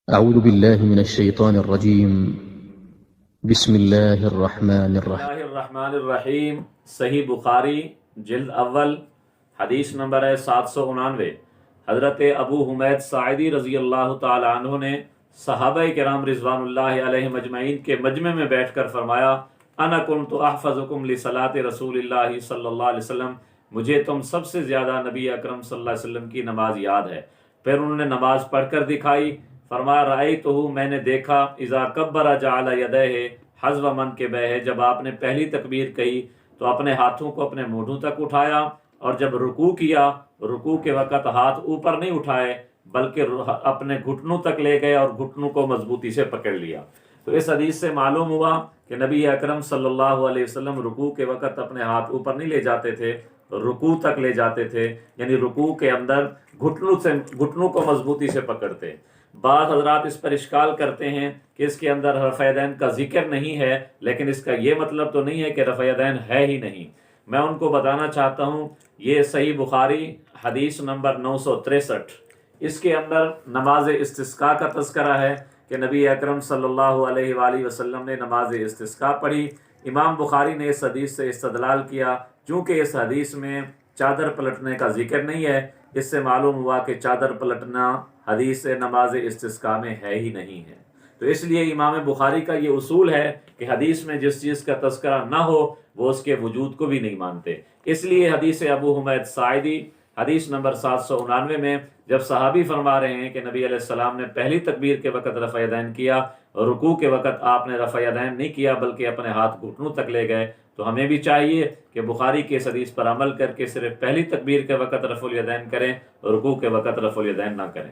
أعوذ بالله من الشيطان الرجيم. بسم الله الرحمن الرحيم. اللہ الرحمن الرحیم. صحیح بخاری جلد اول حدیث نمبر ہے 799. حضرت ابو حمید ساعدی رضی اللہ تعالی عنہ نے صحابہ کرام رضوان اللہ علیہم اجمعین کے مجمع میں بیٹھ کر فرمایا: انا کنت احفظکم لصلاۃ رسول اللہ صلی اللہ علیہ وسلم، مجھے تم سب سے زیادہ نبی اکرم صلی اللہ علیہ وسلم کی نماز یاد ہے۔ پھر انہوں نے نماز پڑھ کر دکھائی، فرمایا: رأیتہ، میں نے دیکھا، اذا کبر جعل یدیہ حذو منکبیہ، جب آپ نے پہلی تکبیر کہی تو اپنے ہاتھوں کو اپنے مونڈھوں تک اٹھایا، اور جب رکوع کیا، رکوع کے وقت ہاتھ اوپر نہیں اٹھائے بلکہ اپنے گھٹنوں تک لے گئے اور گھٹنوں کو مضبوطی سے پکڑ لیا۔ تو اس حدیث سے معلوم ہوا کہ نبی اکرم صلی اللہ علیہ وسلم رکوع کے وقت اپنے ہاتھ اوپر نہیں لے جاتے تھے، رکوع تک لے جاتے تھے، یعنی رکوع کے اندر گھٹنوں کو مضبوطی سے پکڑتے۔ بعض حضرات اس پر اشکال کرتے ہیں کہ اس کے اندر رفع یدین کا ذکر نہیں ہے، لیکن اس کا یہ مطلب تو نہیں ہے کہ رفع یدین ہے ہی نہیں۔ میں ان کو بتانا چاہتا ہوں، یہ صحیح بخاری حدیث نمبر 963، اس کے اندر نماز استسقاء کا تذکرہ ہے کہ نبی اکرم صلی اللہ علیہ وآلہ وسلم نے نماز استسقاء پڑھی۔ امام بخاری نے اس حدیث سے استدلال کیا، چونکہ اس حدیث میں چادر پلٹنے کا ذکر نہیں ہے، اس سے معلوم ہوا کہ چادر پلٹنا حدیث نماز استسقاء میں ہے ہی نہیں ہے۔ تو اس لیے امام بخاری کا یہ اصول ہے کہ حدیث میں جس چیز کا تذکرہ نہ ہو وہ اس کے وجود کو بھی نہیں مانتے۔ اس لیے حدیث ابو حمید ساعدی حدیث نمبر 799 میں جب صحابی فرما رہے ہیں کہ نبی علیہ السلام نے پہلی تکبیر کے وقت رفع یدین کیا، اور رکوع کے وقت آپ نے رفع یدین نہیں کیا بلکہ اپنے ہاتھ گھٹنوں تک لے گئے، تو ہمیں بھی چاہیے کہ بخاری کے اس حدیث پر عمل کر کے صرف پہلی تکبیر کے وقت رفع الیدین کریں، اور رکوع کے وقت رفع الیدین نہ کریں۔